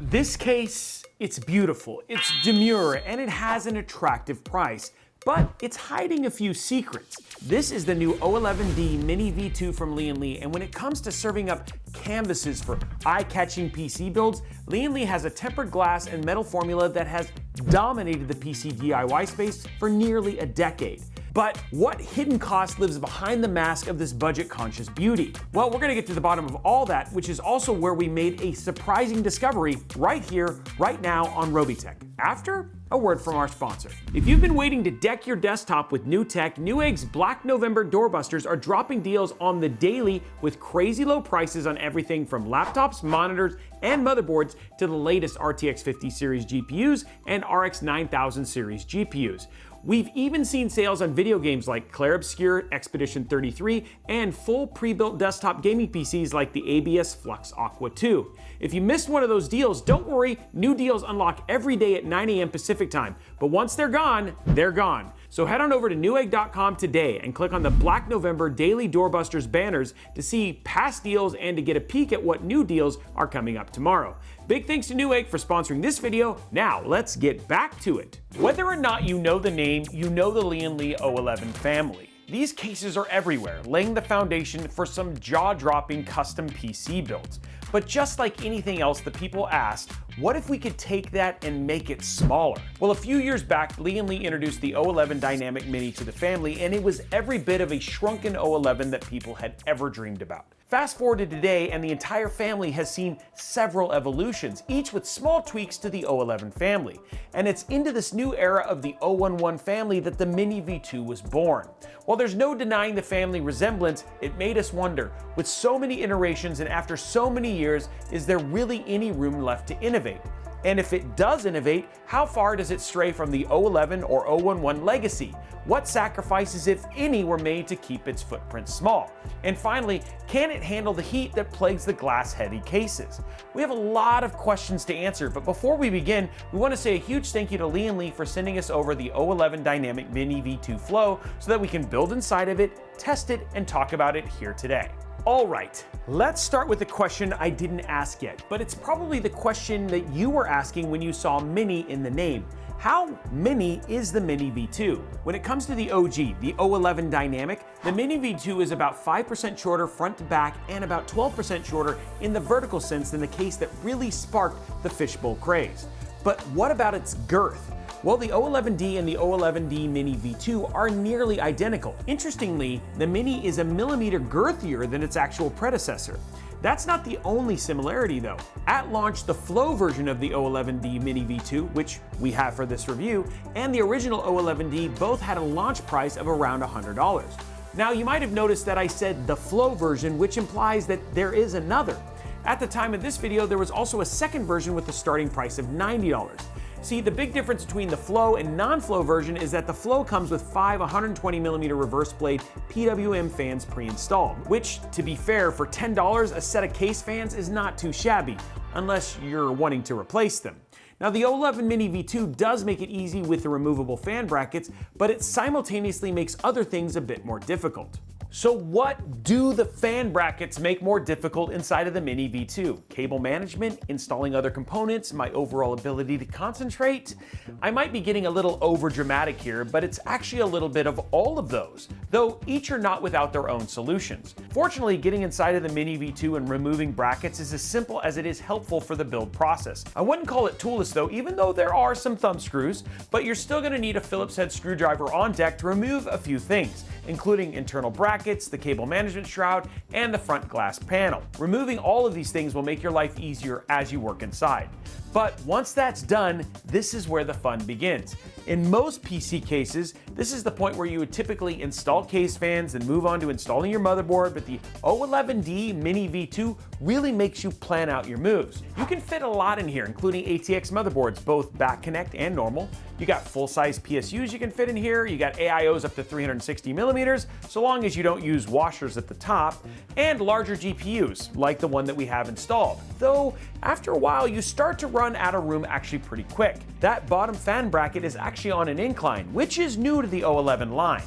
This case, it's beautiful, it's demure, and it has an attractive price. But it's hiding a few secrets. This is the new O11D Mini V2 from Lian Li, and when it comes to serving up canvases for eye-catching PC builds, Lian Li has a tempered glass and metal formula that has dominated the PC DIY space for nearly a decade. But what hidden cost lives behind the mask of this budget-conscious beauty? Well, we're gonna get to the bottom of all that, which is also where we made a surprising discovery right here, right now on Robeytech. After a word from our sponsor. If you've been waiting to deck your desktop with new tech, Newegg's Black November doorbusters are dropping deals on the daily with crazy low prices on everything from laptops, monitors, and motherboards to the latest RTX 50 series GPUs and RX 9000 series GPUs. We've even seen sales on video games like Clair Obscur, Expedition 33, and full pre-built desktop gaming PCs like the ABS Flux Aqua 2. If you missed one of those deals, don't worry, new deals unlock every day at 9 a.m. Pacific time, but once they're gone, they're gone. So head on over to Newegg.com today and click on the Black November Daily Doorbusters banners to see past deals and to get a peek at what new deals are coming up tomorrow. Big thanks to Newegg for sponsoring this video. Now let's get back to it. Whether or not you know the name, you know the Lian Li O11 family. These cases are everywhere, laying the foundation for some jaw-dropping custom PC builds. But just like anything else, the people asked, what if we could take that and make it smaller? Well, a few years back, Lian Li introduced the O11 Dynamic Mini to the family, and it was every bit of a shrunken O11 that people had ever dreamed about. Fast forward to today, and the entire family has seen several evolutions, each with small tweaks to the O11 family. And it's into this new era of the O11 family that the Mini V2 was born. While there's no denying the family resemblance, it made us wonder, with so many iterations and after so many years, is there really any room left to innovate? And if it does innovate, how far does it stray from the O11 or O11 legacy? What sacrifices, if any, were made to keep its footprint small? And finally, can it handle the heat that plagues the glass-heavy cases? We have a lot of questions to answer, but before we begin, we want to say a huge thank you to Lian Li for sending us over the O11 Dynamic Mini V2 Flow so that we can build inside of it, test it, and talk about it here today. All right, let's start with a question I didn't ask yet, but it's probably the question that you were asking when you saw Mini in the name. How mini is the Mini V2? When it comes to the OG, the O11 Dynamic, the Mini V2 is about 5% shorter front to back and about 12% shorter in the vertical sense than the case that really sparked the fishbowl craze. But what about its girth? Well, the O11D and the O11D Mini V2 are nearly identical. Interestingly, the Mini is a millimeter girthier than its actual predecessor. That's not the only similarity though. At launch, the Flow version of the O11D Mini V2, which we have for this review, and the original O11D both had a launch price of around $100. Now, you might have noticed that I said the Flow version, which implies that there is another. At the time of this video, there was also a second version with a starting price of $90. See, the big difference between the Flow and non-Flow version is that the Flow comes with 5 120mm reverse blade PWM fans pre-installed, which, to be fair, for $10, a set of case fans is not too shabby, unless you're wanting to replace them. Now, the O11 Mini V2 does make it easy with the removable fan brackets, but it simultaneously makes other things a bit more difficult. So what do the fan brackets make more difficult inside of the Mini V2? Cable management, installing other components, my overall ability to concentrate? I might be getting a little over dramatic here, but it's actually a little bit of all of those, though each are not without their own solutions. Fortunately, getting inside of the Mini V2 and removing brackets is as simple as it is helpful for the build process. I wouldn't call it toolless though, even though there are some thumb screws, but you're still gonna need a Phillips head screwdriver on deck to remove a few things, including internal brackets, the cable management shroud, and the front glass panel. Removing all of these things will make your life easier as you work inside. But once that's done, this is where the fun begins. In most PC cases, this is the point where you would typically install case fans and move on to installing your motherboard, but the O11D Mini V2 really makes you plan out your moves. You can fit a lot in here, including ATX motherboards, both back connect and normal. You got full-size PSUs you can fit in here, you got AIOs up to 360mm, so long as you don't use washers at the top, and larger GPUs, like the one that we have installed. Though, after a while, you start to run out of room actually pretty quick. That bottom fan bracket is actually on an incline, which is new to the O11 line.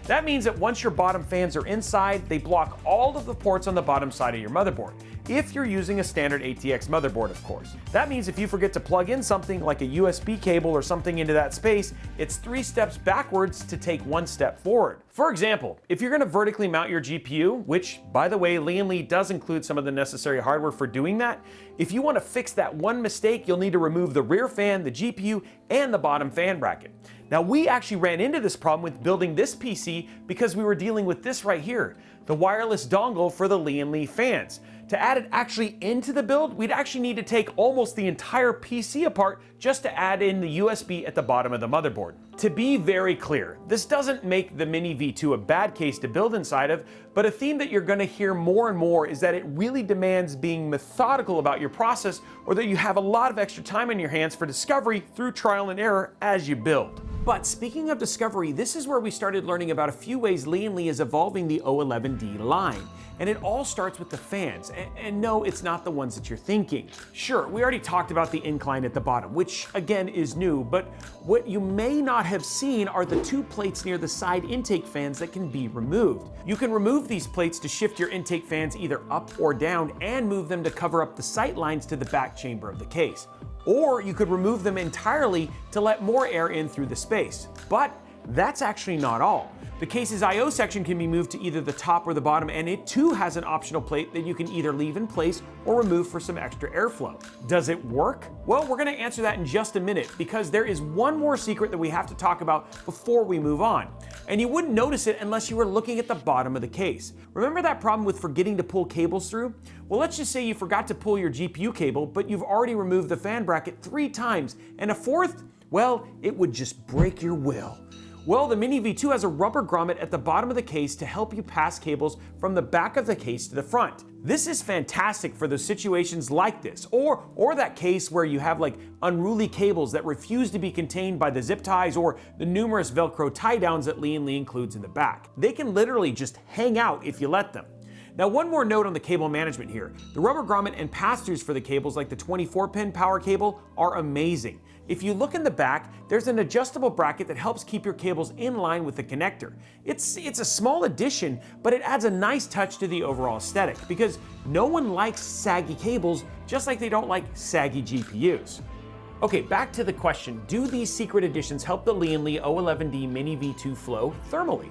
That means that once your bottom fans are inside, they block all of the ports on the bottom side of your motherboard. if you're using a standard ATX motherboard, of course. That means if you forget to plug in something like a USB cable or something into that space, it's 3 steps backwards to take 1 step forward. For example, if you're going to vertically mount your GPU, which, by the way, Lian Li does include some of the necessary hardware for doing that, if you want to fix that one mistake, you'll need to remove the rear fan, the GPU, and the bottom fan bracket. Now, we actually ran into this problem with building this PC because we were dealing with this right here, the wireless dongle for the Lian Li fans. To add it actually into the build, we'd actually need to take almost the entire PC apart just to add in the USB at the bottom of the motherboard. To be very clear, this doesn't make the Mini V2 a bad case to build inside of, but a theme that you're going to hear more and more is that it really demands being methodical about your process, or that you have a lot of extra time on your hands for discovery through trial and error as you build. But speaking of discovery, this is where we started learning about a few ways Lian Li is evolving the O11 line. And it all starts with the fans. And no, it's not the ones that you're thinking. Sure, we already talked about the incline at the bottom, which again is new, but what you may not have seen are the 2 plates near the side intake fans that can be removed. You can remove these plates to shift your intake fans either up or down and move them to cover up the sight lines to the back chamber of the case. Or you could remove them entirely to let more air in through the space. But that's actually not all. The case's I/O section can be moved to either the top or the bottom, and it too has an optional plate that you can either leave in place or remove for some extra airflow. Does it work? Well, we're going to answer that in just a minute, because there is one more secret that we have to talk about before we move on. And you wouldn't notice it unless you were looking at the bottom of the case. Remember that problem with forgetting to pull cables through? Well, let's just say you forgot to pull your GPU cable, but you've already removed the fan bracket 3 times, and a 4th, well, it would just break your will. Well, the Mini V2 has a rubber grommet at the bottom of the case to help you pass cables from the back of the case to the front. This is fantastic for those situations like this, or that case where you have like unruly cables that refuse to be contained by the zip ties or the numerous Velcro tie downs that Lian Li includes in the back. They can literally just hang out if you let them. Now, one more note on the cable management here. The rubber grommet and pass-throughs for the cables like the 24-pin power cable are amazing. If you look in the back, there's an adjustable bracket that helps keep your cables in line with the connector. It's a small addition, but it adds a nice touch to the overall aesthetic, because no one likes saggy cables, just like they don't like saggy GPUs. Okay, back to the question, do these secret additions help the Lian Li O11 Mini V2 flow thermally?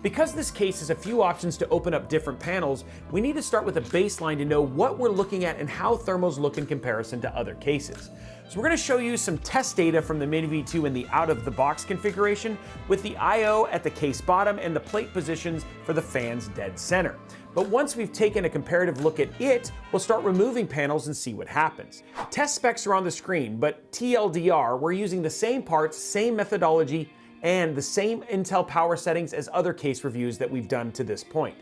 Because this case has a few options to open up different panels, we need to start with a baseline to know what we're looking at and how thermals look in comparison to other cases. So we're going to show you some test data from the Mini V2 in the out-of-the-box configuration, with the I/O at the case bottom and the plate positions for the fans dead center. But once we've taken a comparative look at it, we'll start removing panels and see what happens. Test specs are on the screen, but TLDR, we're using the same parts, same methodology, and the same Intel power settings as other case reviews that we've done to this point.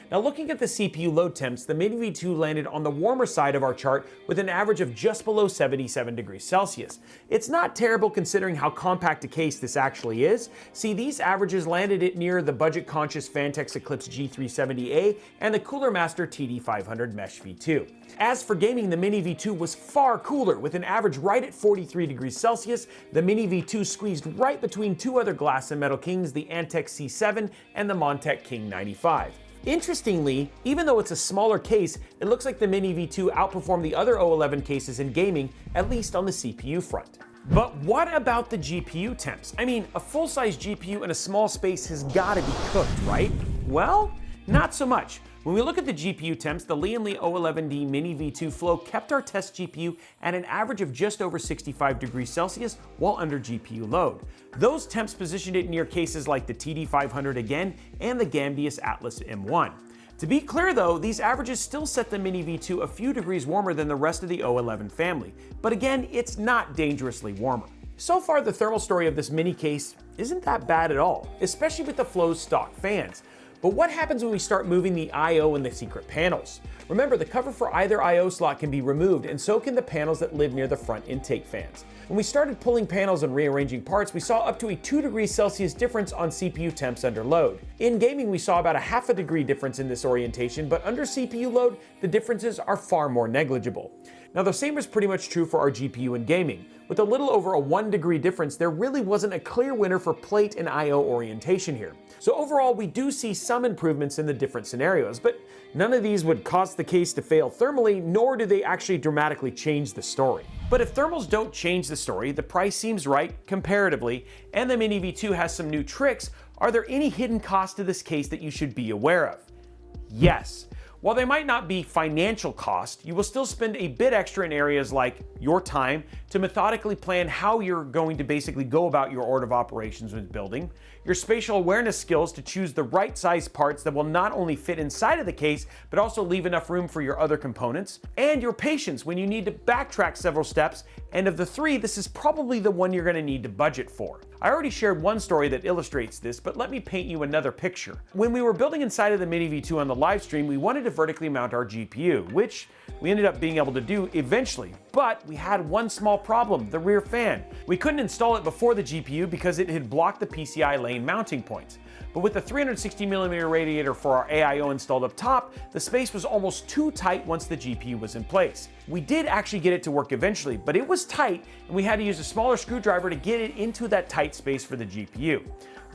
Now, looking at the CPU load temps, the Mini V2 landed on the warmer side of our chart with an average of just below 77 degrees Celsius. It's not terrible considering how compact a case this actually is. See, these averages landed it near the budget-conscious Vantex Eclipse G370A and the Cooler Master TD500 Mesh V2. As for gaming, the Mini V2 was far cooler, with an average right at 43 degrees Celsius. The Mini V2 squeezed right between 2 other glass and metal kings, the Antec C7 and the Montec King 95. Interestingly, even though it's a smaller case, it looks like the Mini V2 outperformed the other O11 cases in gaming, at least on the CPU front. But what about the GPU temps? I mean, a full-size GPU in a small space has gotta be cooked, right? Well, not so much. When we look at the GPU temps, the Lian Li O11 Mini V2 Flow kept our test GPU at an average of just over 65 degrees Celsius while under GPU load. Those temps positioned it near cases like the TD500 again and the Gambius Atlas M1. To be clear though, these averages still set the Mini V2 a few degrees warmer than the rest of the O11 family, but again, it's not dangerously warmer. So far, the thermal story of this mini case isn't that bad at all, especially with the Flow's stock fans. But what happens when we start moving the I/O and the secret panels? Remember, the cover for either I/O slot can be removed, and so can the panels that live near the front intake fans. When we started pulling panels and rearranging parts, we saw up to a 2 degrees Celsius difference on CPU temps under load. In gaming, we saw about a half a degree difference in this orientation, but under CPU load, the differences are far more negligible. Now the same is pretty much true for our GPU in gaming. With a little over a 1 degree difference, there really wasn't a clear winner for plate and I/O orientation here. So overall, we do see some improvements in the different scenarios, but none of these would cause the case to fail thermally, nor do they actually dramatically change the story. But if thermals don't change the story, the price seems right comparatively, and the Mini V2 has some new tricks, are there any hidden costs to this case that you should be aware of? Yes. While they might not be financial cost, you will still spend a bit extra in areas like your time to methodically plan how you're going to basically go about your order of operations with building, your spatial awareness skills to choose the right size parts that will not only fit inside of the case, but also leave enough room for your other components, and your patience when you need to backtrack several steps, and of the three, this is probably the one you're going to need to budget for. I already shared one story that illustrates this, but let me paint you another picture. When we were building inside of the Mini V2 on the live stream, we wanted to vertically mount our GPU, which we ended up being able to do eventually, but we had one small problem, the rear fan. We couldn't install it before the GPU because it had blocked the PCI lane mounting points. But with the 360mm radiator for our AIO installed up top, the space was almost too tight once the GPU was in place. We did actually get it to work eventually, but it was tight and we had to use a smaller screwdriver to get it into that tight space for the GPU.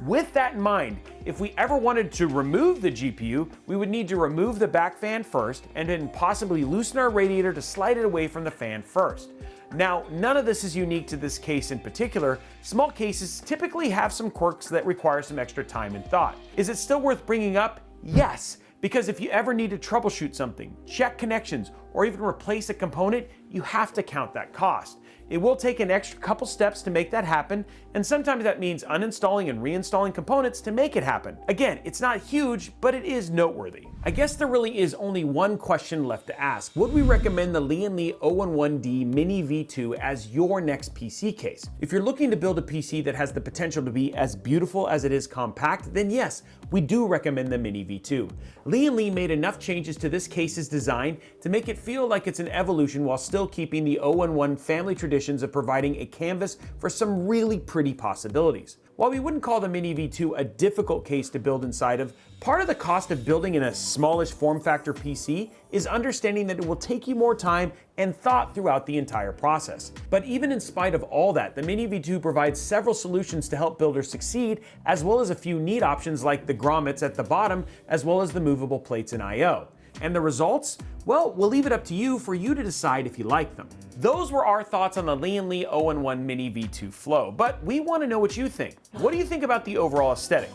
With that in mind, if we ever wanted to remove the GPU, we would need to remove the back fan first and then possibly loosen our radiator to slide it away from the fan first. Now, none of this is unique to this case in particular. Small cases typically have some quirks that require some extra time and thought. Is it still worth bringing up? Yes, because if you ever need to troubleshoot something, check connections, or even replace a component, you have to count that cost. It will take an extra couple steps to make that happen, and sometimes that means uninstalling and reinstalling components to make it happen. Again, it's not huge, but it is noteworthy. I guess there really is only one question left to ask. Would we recommend the Lian Li O11D Mini V2 as your next PC case? If you're looking to build a PC that has the potential to be as beautiful as it is compact, then yes, we do recommend the Mini V2. Lian Li made enough changes to this case's design to make it feel like it's an evolution while still keeping the O11 family traditions of providing a canvas for some really pretty possibilities. While we wouldn't call the Mini V2 a difficult case to build inside of, part of the cost of building in a smallish form factor PC is understanding that it will take you more time and thought throughout the entire process. But even in spite of all that, the Mini V2 provides several solutions to help builders succeed, as well as a few neat options like the grommets at the bottom, as well as the movable plates and I/O. And the results? Well, we'll leave it up to you for you to decide if you like them. Those were our thoughts on the Lian Li O11 Mini V2 Flow, but we want to know what you think. What do you think about the overall aesthetic?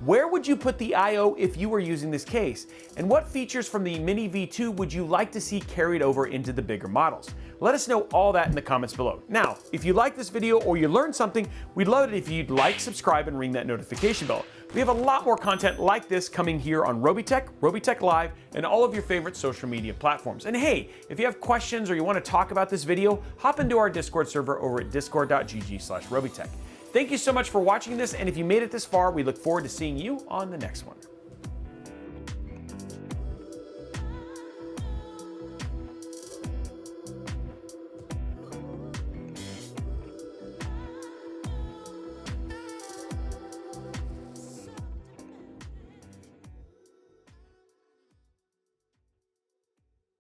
Where would you put the I/O if you were using this case? And what features from the Mini V2 would you like to see carried over into the bigger models? Let us know all that in the comments below. Now, if you like this video or you learned something, we'd love it if you'd like, subscribe, and ring that notification bell. We have a lot more content like this coming here on Robeytech, Robeytech Live, and all of your favorite social media platforms. And hey, if you have questions or you want to talk about this video, hop into our Discord server over at discord.gg/Robeytech. Thank you so much for watching this, and if you made it this far, we look forward to seeing you on the next one.